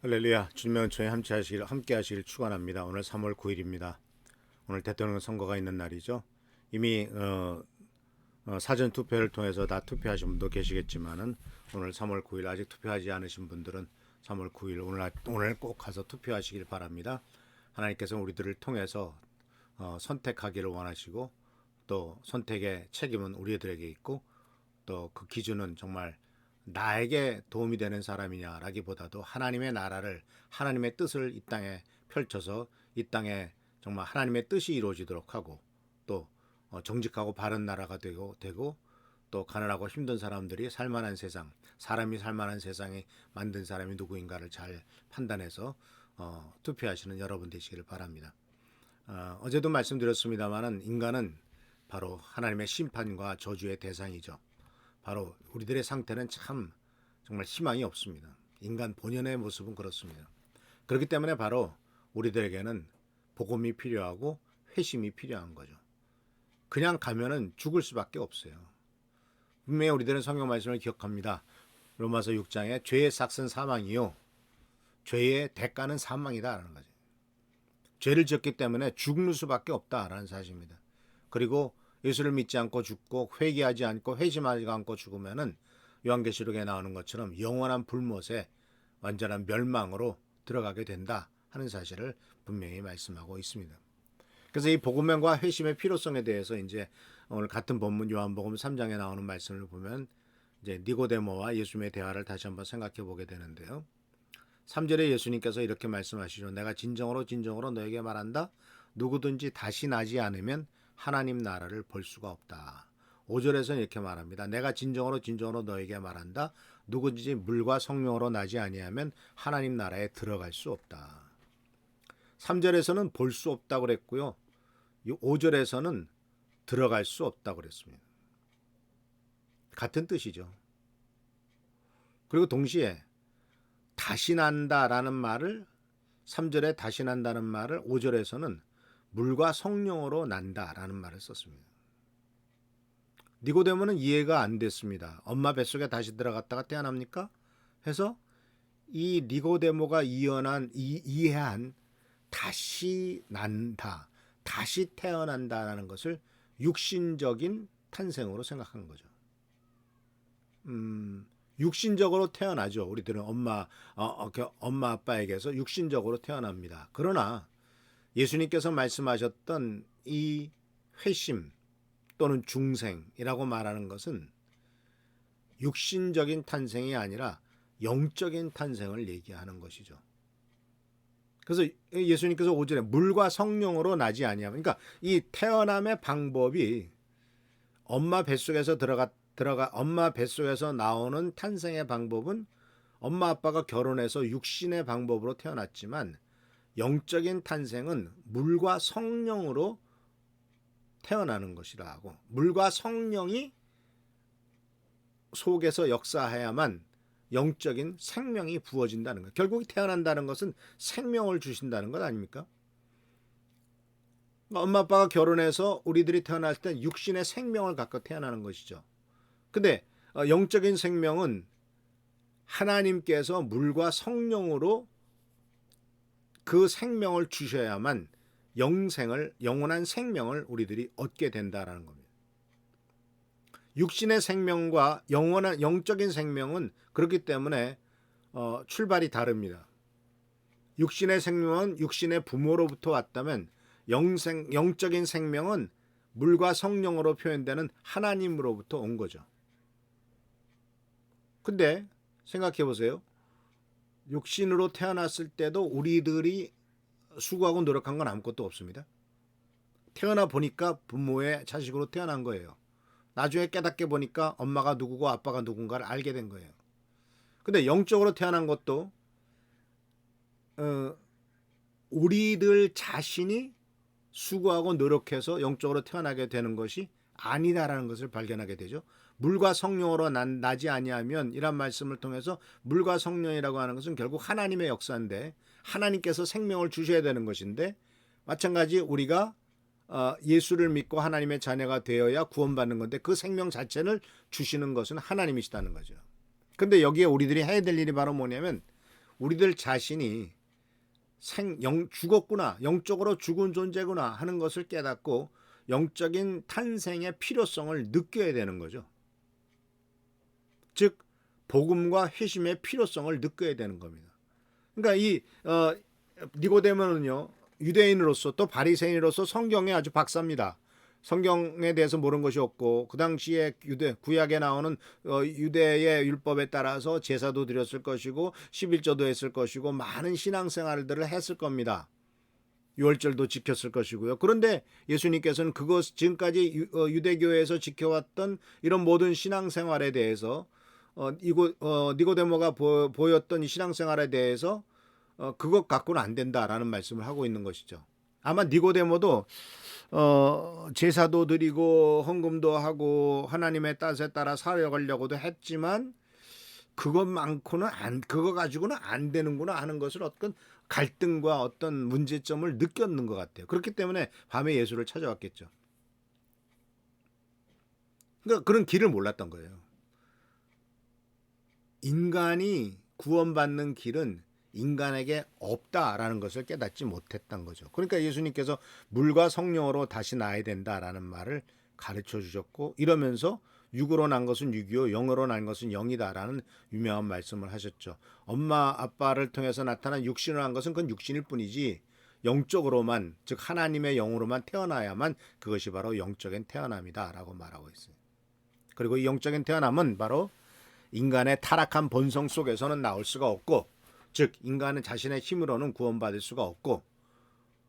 할렐루야. 주님의 은총에 함께 하시길 축원합니다. 오늘 3월 9일입니다. 오늘 대통령 선거가 있는 날이죠. 이미 사전 투표를 통해서 다 투표하신 분도 계시겠지만은 오늘 3월 9일 아직 투표하지 않으신 분들은 3월 9일 오늘 꼭 가서 투표하시길 바랍니다. 하나님께서 우리들을 통해서 선택하기를 원하시고 또 선택의 책임은 우리들에게 있고 또 그 기준은 정말 나에게 도움이 되는 사람이냐라기보다도 하나님의 나라를, 하나님의 뜻을 이 땅에 펼쳐서 이 땅에 정말 하나님의 뜻이 이루어지도록 하고 또 정직하고 바른 나라가 되고 또 가난하고 힘든 사람들이 살만한 세상, 사람이 살만한 세상에 만든 사람이 누구인가를 잘 판단해서 투표하시는 여러분 되시기를 바랍니다. 어제도 말씀드렸습니다마는 인간은 바로 하나님의 심판과 저주의 대상이죠. 바로 우리들의 상태는 참 정말 희망이 없습니다. 인간 본연의 모습은 그렇습니다. 그렇기 때문에 바로 우리들에게는 복음이 필요하고 회심이 필요한 거죠. 그냥 가면은 죽을 수밖에 없어요. 분명히 우리들은 성경 말씀을 기억합니다. 로마서 6장에 죄의 삭은 사망이요 죄의 대가는 사망이다라는 거죠. 죄를 지었기 때문에 죽는 수밖에 없다라는 사실입니다. 그리고 예수를 믿지 않고 죽고 회개하지 않고 회심하지 않고 죽으면은 요한계시록에 나오는 것처럼 영원한 불못에 완전한 멸망으로 들어가게 된다 하는 사실을 분명히 말씀하고 있습니다. 그래서 이 복음과 회심의 필요성에 대해서 이제 오늘 같은 본문 요한복음 3장에 나오는 말씀을 보면 이제 니고데모와 예수님의 대화를 다시 한번 생각해 보게 되는데요. 3절에 예수님께서 이렇게 말씀하시죠. 내가 진정으로 너에게 말한다. 누구든지 다시 나지 않으면 하나님 나라를 볼 수가 없다. 5절에서는 이렇게 말합니다. 내가 진정으로 너에게 말한다. 누구든지 물과 성령으로 나지 아니하면 하나님 나라에 들어갈 수 없다. 3절에서는 볼 수 없다고 그랬고요. 5절에서는 들어갈 수 없다고 그랬습니다. 같은 뜻이죠. 그리고 동시에 다시 난다라는 말을 3절에 다시 난다는 말을 5절에서는 물과 성령으로 난다라는 말을 썼습니다. 니고데모는 이해가 안 됐습니다. 엄마 뱃속에 다시 들어갔다가 태어납니까? 해서 이 니고데모가 이해한 다시 난다, 다시 태어난다라는 것을 육신적인 탄생으로 생각한 거죠. 육신적으로 태어나죠. 우리들은 엄마 아빠에게서 육신적으로 태어납니다. 그러나 예수님께서 말씀하셨던 이 회심 또는 중생이라고 말하는 것은 육신적인 탄생이 아니라 영적인 탄생을 얘기하는 것이죠. 그래서 예수님께서 5절에 물과 성령으로 나지 아니하면, 그러니까 이 태어남의 방법이 엄마 뱃속에서 엄마 뱃속에서 나오는 탄생의 방법은 엄마 아빠가 결혼해서 육신의 방법으로 태어났지만 영적인 탄생은 물과 성령으로 태어나는 것이라고. 물과 성령이 속에서 역사해야만 영적인 생명이 부어진다는 것. 결국 태어난다는 것은 생명을 주신다는 것 아닙니까? 엄마 아빠가 결혼해서 우리들이 태어날 때 육신의 생명을 갖고 태어나는 것이죠. 근데 영적인 생명은 하나님께서 물과 성령으로 그 생명을 주셔야만 영원한 생명을 우리들이 얻게 된다라는 겁니다. 육신의 생명과 영적인 생명은 그렇기 때문에 출발이 다릅니다. 육신의 생명은 육신의 부모로부터 왔다면 영적인 생명은 물과 성령으로 표현되는 하나님으로부터 온 거죠. 근데 생각해 보세요. 육신으로 태어났을 때도 우리들이 수고하고 노력한 건 아무것도 없습니다. 태어나 보니까 부모의 자식으로 태어난 거예요. 나중에 깨닫게 보니까 엄마가 누구고 아빠가 누군가를 알게 된 거예요. 근데 영적으로 태어난 것도 우리들 자신이 수고하고 노력해서 영적으로 태어나게 되는 것이 아니다라는 것을 발견하게 되죠. 물과 성령으로 나지 아니하면, 이란 말씀을 통해서 물과 성령이라고 하는 것은 결국 하나님의 역사인데, 하나님께서 생명을 주셔야 되는 것인데, 마찬가지 우리가 예수를 믿고 하나님의 자녀가 되어야 구원받는 건데, 그 생명 자체를 주시는 것은 하나님이시다는 거죠. 근데 여기에 우리들이 해야 될 일이 바로 뭐냐면, 우리들 자신이 죽었구나, 영적으로 죽은 존재구나 하는 것을 깨닫고 영적인 탄생의 필요성을 느껴야 되는 거죠. 즉 복음과 회심의 필요성을 느껴야 되는 겁니다. 그러니까 이 니고데모는요, 유대인으로서 또 바리새인으로서 성경에 아주 박사입니다. 성경에 대해서 모르는 것이 없고, 그 당시에 구약에 나오는 유대의 율법에 따라서 제사도 드렸을 것이고 11조도 했을 것이고 많은 신앙생활들을 했을 겁니다. 유월절도 지켰을 것이고요. 그런데 예수님께서는 그것 지금까지 유대교회에서 지켜왔던 이런 모든 신앙생활에 대해서 니고데모가 보였던 이 신앙생활에 대해서 그것 갖고는 안 된다라는 말씀을 하고 있는 것이죠. 아마 니고데모도 제사도 드리고 헌금도 하고 하나님의 뜻에 따라 살아가려고도 했지만 그거 가지고는 안 되는구나 하는 것을 어떤 갈등과 어떤 문제점을 느꼈는 것 같아요. 그렇기 때문에 밤에 예수를 찾아왔겠죠. 그러니까 그런 길을 몰랐던 거예요. 인간이 구원받는 길은 인간에게 없다라는 것을 깨닫지 못했던 거죠. 그러니까 예수님께서 물과 성령으로 다시 나야 된다라는 말을 가르쳐 주셨고, 이러면서 육으로 난 것은 육이요 영으로 난 것은 영이다라는 유명한 말씀을 하셨죠. 엄마 아빠를 통해서 나타난 육신으로 난 것은 그건 육신일 뿐이지, 영적으로만, 즉 하나님의 영으로만 태어나야만 그것이 바로 영적인 태어남이다라고 말하고 있어요. 그리고 이 영적인 태어남은 바로 인간의 타락한 본성 속에서는 나올 수가 없고, 즉 인간은 자신의 힘으로는 구원받을 수가 없고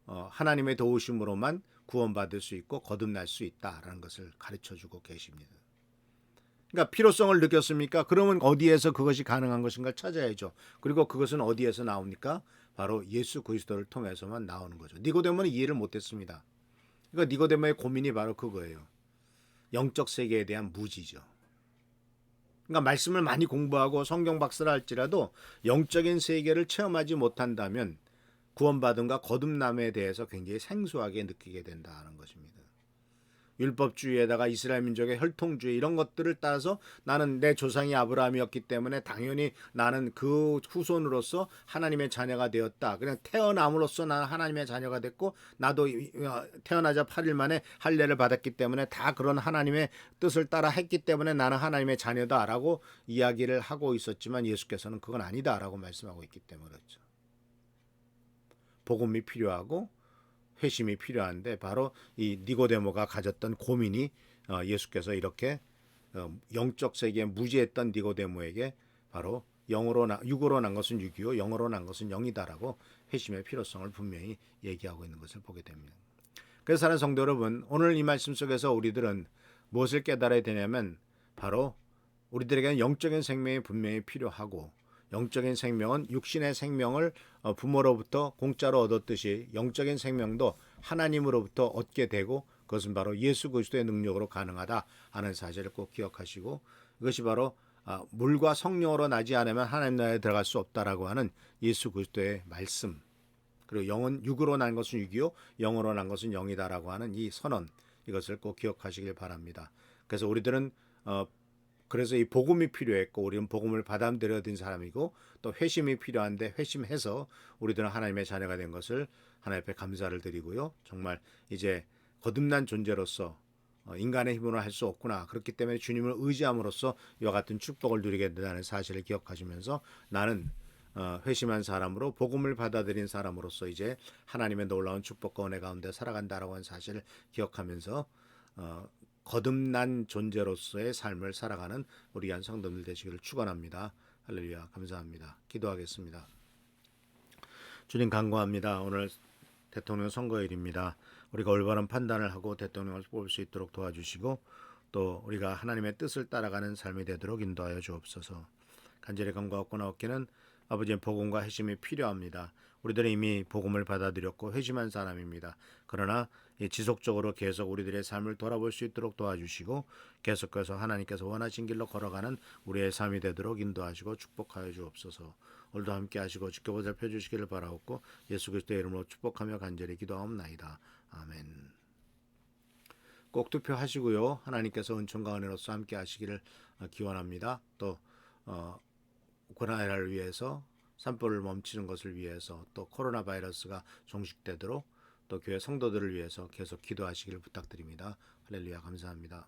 하나님의 도우심으로만 구원받을 수 있고 거듭날 수 있다라는 것을 가르쳐주고 계십니다. 그러니까 필요성을 느꼈습니까? 그러면 어디에서 그것이 가능한 것인가 찾아야죠. 그리고 그것은 어디에서 나옵니까? 바로 예수 그리스도를 통해서만 나오는 거죠. 니고데모는 이해를 못했습니다. 그러니까 니고데모의 고민이 바로 그거예요. 영적 세계에 대한 무지죠. 그러니까 말씀을 많이 공부하고 성경 박사를 할지라도 영적인 세계를 체험하지 못한다면 구원받음과 거듭남에 대해서 굉장히 생소하게 느끼게 된다는 것입니다. 율법주의에다가 이스라엘 민족의 혈통주의 이런 것들을 따라서 나는 내 조상이 아브라함이었기 때문에 당연히 나는 그 후손으로서 하나님의 자녀가 되었다. 그냥 태어남으로써 나는 하나님의 자녀가 됐고, 나도 태어나자 8일 만에 할례를 받았기 때문에 다 그런 하나님의 뜻을 따라 했기 때문에 나는 하나님의 자녀다라고 이야기를 하고 있었지만, 예수께서는 그건 아니다라고 말씀하고 있기 때문에 그렇죠. 복음이 필요하고 회심이 필요한데, 바로 이 니고데모가 가졌던 고민이 예수께서 이렇게 영적 세계에 무지했던 니고데모에게 바로 육으로 난 것은 육이요 영으로 난 것은 영이다라고 회심의 필요성을 분명히 얘기하고 있는 것을 보게 됩니다. 그래서 사랑하는 성도 여러분, 오늘 이 말씀 속에서 우리들은 무엇을 깨달아야 되냐면, 바로 우리들에게는 영적인 생명이 분명히 필요하고, 영적인 생명은 육신의 생명을 부모로부터 공짜로 얻었듯이 영적인 생명도 하나님으로부터 얻게 되고, 그것은 바로 예수 그리스도의 능력으로 가능하다 하는 사실을 꼭 기억하시고, 이것이 바로 물과 성령으로 나지 않으면 하나님 나라에 들어갈 수 없다라고 하는 예수 그리스도의 말씀, 그리고 영은 육으로 난 것은 육이요 영으로 난 것은 영이다라고 하는 이 선언, 이것을 꼭 기억하시길 바랍니다. 그래서 우리들은 그래서 이 복음이 필요했고, 우리는 복음을 받아들여진 사람이고, 또 회심이 필요한데 회심해서 우리들은 하나님의 자녀가 된 것을 하나님 앞에 감사를 드리고요. 정말 이제 거듭난 존재로서 인간의 힘으로 할 수 없구나. 그렇기 때문에 주님을 의지함으로써 이와 같은 축복을 누리게 된다는 사실을 기억하시면서, 나는 회심한 사람으로 복음을 받아들인 사람으로서 이제 하나님의 놀라운 축복과 은혜 가운데 살아간다라고 하는 사실을 기억하면서 거듭난 존재로서의 삶을 살아가는 우리 귀한 성도들 되시기를 축원합니다. 할렐루야. 감사합니다. 기도하겠습니다. 주님 간구합니다. 오늘 대통령 선거일입니다. 우리가 올바른 판단을 하고 대통령을 뽑을 수 있도록 도와주시고, 또 우리가 하나님의 뜻을 따라가는 삶이 되도록 인도하여 주옵소서. 간절히 간구하고 나옵기는 아버지의 복음과 회심이 필요합니다. 우리들은 이미 복음을 받아들였고 회심한 사람입니다. 그러나 지속적으로 계속 우리들의 삶을 돌아볼 수 있도록 도와주시고 계속해서 하나님께서 원하신 길로 걸어가는 우리의 삶이 되도록 인도하시고 축복하여 주옵소서. 오늘도 함께 하시고 지켜보살펴 주시기를 바라옵고 예수 그리스도의 이름으로 축복하며 간절히 기도하옵나이다. 아멘. 꼭 투표하시고요. 하나님께서 은총과 은혜로서 함께 하시기를 기원합니다. 또 우크라이나를 위해서 산불을 멈추는 것을 위해서 또 코로나 바이러스가 종식되도록 또 교회 성도들을 위해서 계속 기도하시기를 부탁드립니다. 할렐루야 감사합니다.